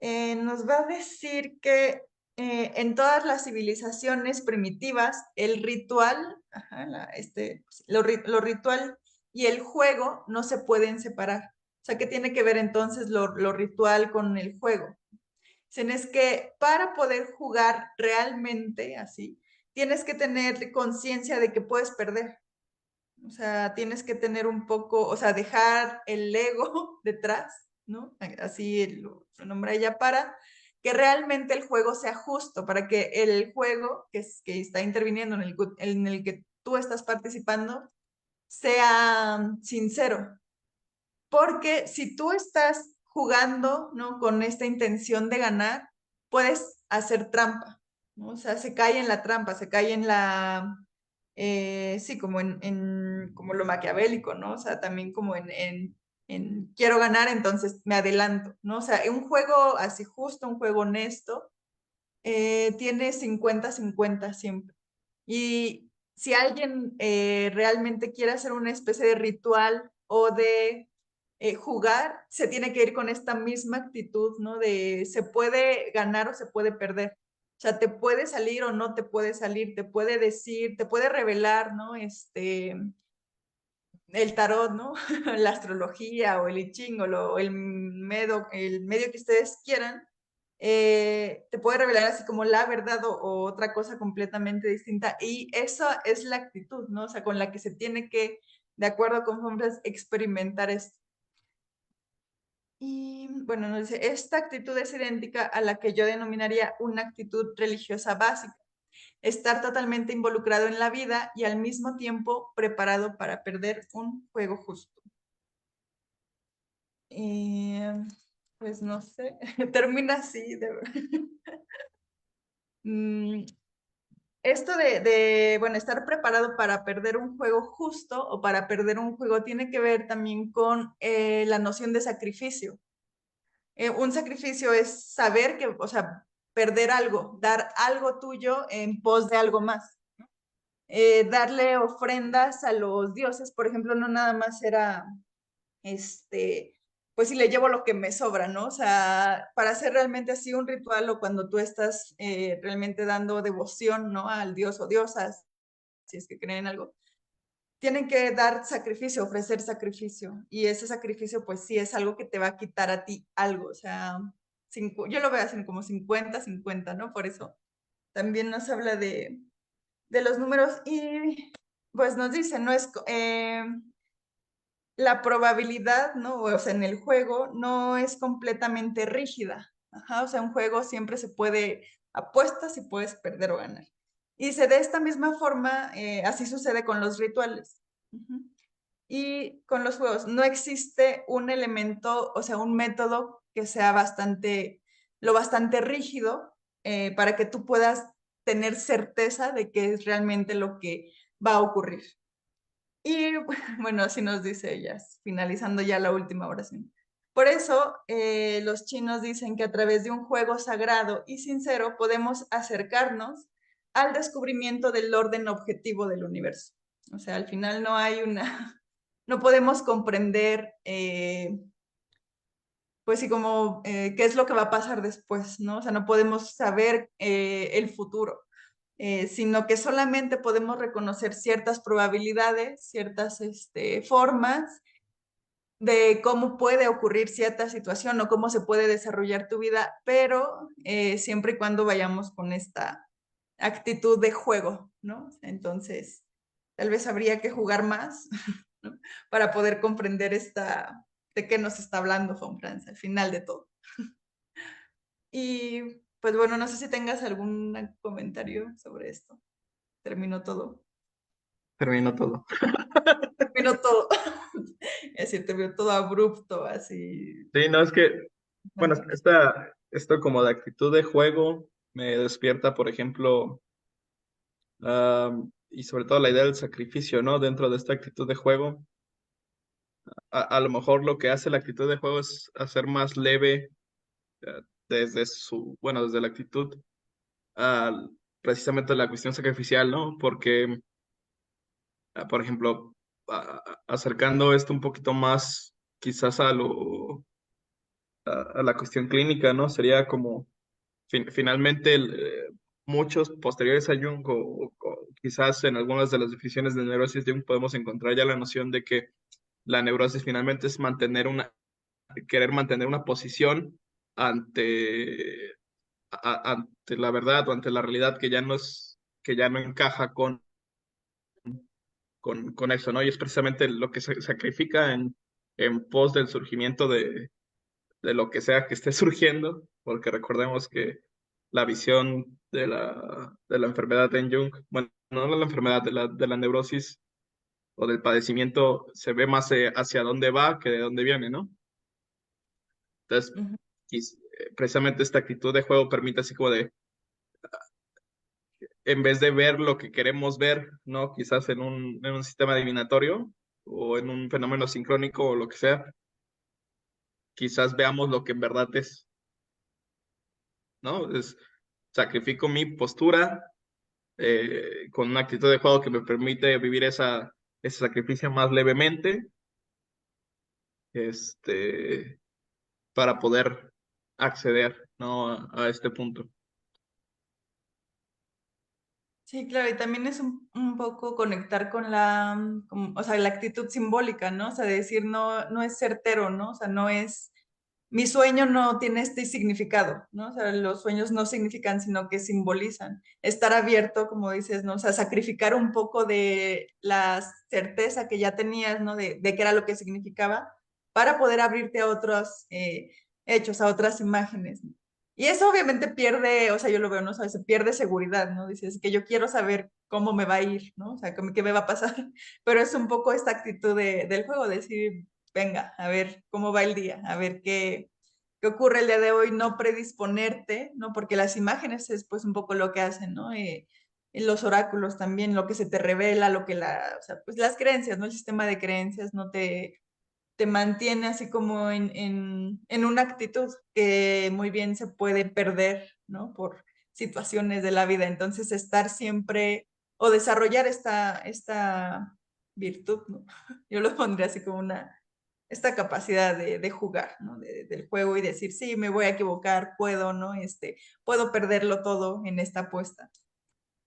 Nos va a decir que en todas las civilizaciones primitivas, el ritual, ajá, lo ritual y el juego no se pueden separar. O sea, ¿qué tiene que ver entonces lo ritual con el juego? Dicen es que para poder jugar realmente así, tienes que tener conciencia de que puedes perder. O sea, tienes que tener un poco, o sea, dejar el ego detrás, ¿no? Así lo nombra ella, para que realmente el juego sea justo, para que el juego que está interviniendo en el que tú estás participando sea sincero. Porque si tú estás jugando, ¿no? Con esta intención de ganar, puedes hacer trampa, ¿no? O sea, se cae en la trampa, se cae en sí, como como lo maquiavélico, ¿no? O sea, también como en quiero ganar, entonces me adelanto, ¿no? O sea, un juego así justo, un juego honesto, tiene 50-50 siempre. Y si alguien realmente quiere hacer una especie de ritual o de jugar, se tiene que ir con esta misma actitud, ¿no? De se puede ganar o se puede perder. O sea, te puede salir o no te puede salir, te puede decir, te puede revelar, ¿no? El tarot, ¿no? La astrología o el I Ching o el medio que ustedes quieran, te puede revelar así como la verdad o otra cosa completamente distinta. Y esa es la actitud, ¿no? O sea, con la que se tiene que, de acuerdo con Hombres, experimentar esto. Y bueno, nos dice, esta actitud es idéntica a la que yo denominaría una actitud religiosa básica. Estar totalmente involucrado en la vida y al mismo tiempo preparado para perder un juego justo. Pues no sé, termina así, de verdad. Mm, Esto bueno, estar preparado para perder un juego justo o para perder un juego tiene que ver también con la noción de sacrificio. Un sacrificio es saber que, o sea, perder algo, dar algo tuyo en pos de algo más. Darle ofrendas a los dioses, por ejemplo, no nada más era este, pues si le llevo lo que me sobra, ¿no? O sea, para hacer realmente así un ritual o cuando tú estás realmente dando devoción, ¿no? Al dios o diosas, si es que creen en algo, tienen que dar sacrificio, ofrecer sacrificio. Y ese sacrificio, pues sí, es algo que te va a quitar a ti algo, o sea, yo lo veo así como 50-50, ¿no? Por eso también nos habla de los números y pues nos dice, no es, la probabilidad, ¿no? O sea, en el juego no es completamente rígida. Ajá, o sea, un juego siempre se puede apuestas y puedes perder o ganar. Y de esta misma forma, así sucede con los rituales. Ujú. Y con los juegos, no existe un elemento, o sea, un método que sea lo bastante rígido para que tú puedas tener certeza de que es realmente lo que va a ocurrir. Y bueno, así nos dice ella, finalizando ya la última oración. Por eso, los chinos dicen que a través de un juego sagrado y sincero podemos acercarnos al descubrimiento del orden objetivo del universo. O sea, al final no hay no podemos comprender, pues sí, como qué es lo que va a pasar después, ¿no? O sea, no podemos saber el futuro, sino que solamente podemos reconocer ciertas probabilidades, ciertas formas de cómo puede ocurrir cierta situación o cómo se puede desarrollar tu vida, pero siempre y cuando vayamos con esta actitud de juego, ¿no? Entonces, tal vez habría que jugar más, ¿no? Para poder comprender de qué nos está hablando Von Franz al final de todo. Y pues bueno, no sé si tengas algún comentario sobre esto. Terminó todo. Terminó todo. Terminó todo. Es decir, terminó todo abrupto, así. Sí, no, es que, bueno, esto como de actitud de juego. me despierta, por ejemplo, y sobre todo la idea del sacrificio, ¿no? Dentro de esta actitud de juego. A lo mejor lo que hace la actitud de juego es hacer más leve desde bueno, desde la actitud, a precisamente la cuestión sacrificial, ¿no? Porque, por ejemplo, acercando esto un poquito más quizás a la cuestión clínica, ¿no? Sería como finalmente muchos posteriores a Jung o quizás en algunas de las definiciones de neurosis de Jung podemos encontrar ya la noción de que la neurosis finalmente es querer mantener una posición ante, ante la verdad o ante la realidad que ya no encaja con eso, ¿no? Y es precisamente lo que se sacrifica en pos del surgimiento de lo que sea que esté surgiendo, porque recordemos que la visión de la enfermedad en Jung, bueno, no de la enfermedad, de la neurosis o del padecimiento, se ve más hacia dónde va que de dónde viene, ¿no? Entonces, Ujú. precisamente esta actitud de juego permite así como de, en vez de ver lo que queremos ver, ¿no? Quizás en un sistema adivinatorio o en un fenómeno sincrónico o lo que sea, quizás veamos lo que en verdad es, ¿no? Sacrifico mi postura con una actitud de juego que me permite vivir ese sacrificio más levemente, este, para poder acceder, ¿no? A este punto. Sí, claro, y también es un poco conectar con la, o sea, la actitud simbólica, ¿no? O sea, decir no es certero, ¿no? O sea, no es, mi sueño no tiene este significado, ¿no? O sea, los sueños no significan, sino que simbolizan. Estar abierto, como dices, ¿no? O sea, sacrificar un poco de la certeza que ya tenías, ¿no? De qué era lo que significaba, para poder abrirte a otros hechos, a otras imágenes, ¿no? Y eso obviamente pierde, o sea, yo lo veo, ¿no? ¿Sabes? Se pierde seguridad, ¿no? Dices que yo quiero saber cómo me va a ir, ¿no? O sea, qué me va a pasar. Pero es un poco esta actitud del juego, decir, venga, a ver cómo va el día, a ver qué ocurre el día de hoy, no predisponerte, ¿no? Porque las imágenes es pues un poco lo que hacen, ¿no? En los oráculos también, lo que se te revela, o sea, pues las creencias, ¿no? El sistema de creencias no te mantiene así como en una actitud que muy bien se puede perder, ¿no? Por situaciones de la vida. Entonces, estar siempre o desarrollar esta virtud, ¿no? Yo lo pondría así como esta capacidad de jugar, ¿no? Del juego y decir, sí, me voy a equivocar, puedo, ¿no? Puedo perderlo todo en esta apuesta.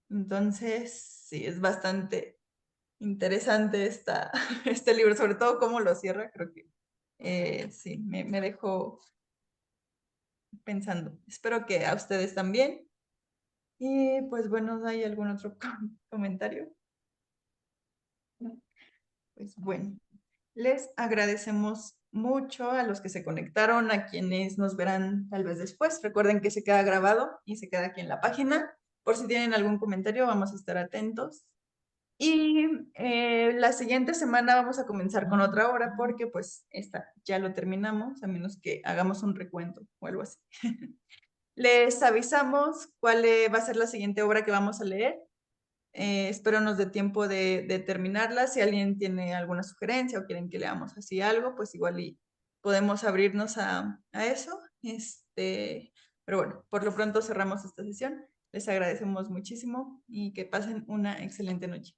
Entonces, sí, es bastante interesante este libro, sobre todo cómo lo cierra, creo que sí, me dejó pensando. Espero que a ustedes también. Y pues bueno, ¿hay algún otro comentario? ¿No? Pues bueno, les agradecemos mucho a los que se conectaron, a quienes nos verán tal vez después. Recuerden que se queda grabado y se queda aquí en la página. Por si tienen algún comentario, vamos a estar atentos. Y la siguiente semana vamos a comenzar con otra hora porque pues esta ya lo terminamos, a menos que hagamos un recuento o algo así. Les avisamos cuál va a ser la siguiente obra que vamos a leer. Espero nos dé tiempo de terminarla. Si alguien tiene alguna sugerencia o quieren que leamos así algo, pues igual y podemos abrirnos a eso. Pero bueno, por lo pronto cerramos esta sesión. Les agradecemos muchísimo y que pasen una excelente noche.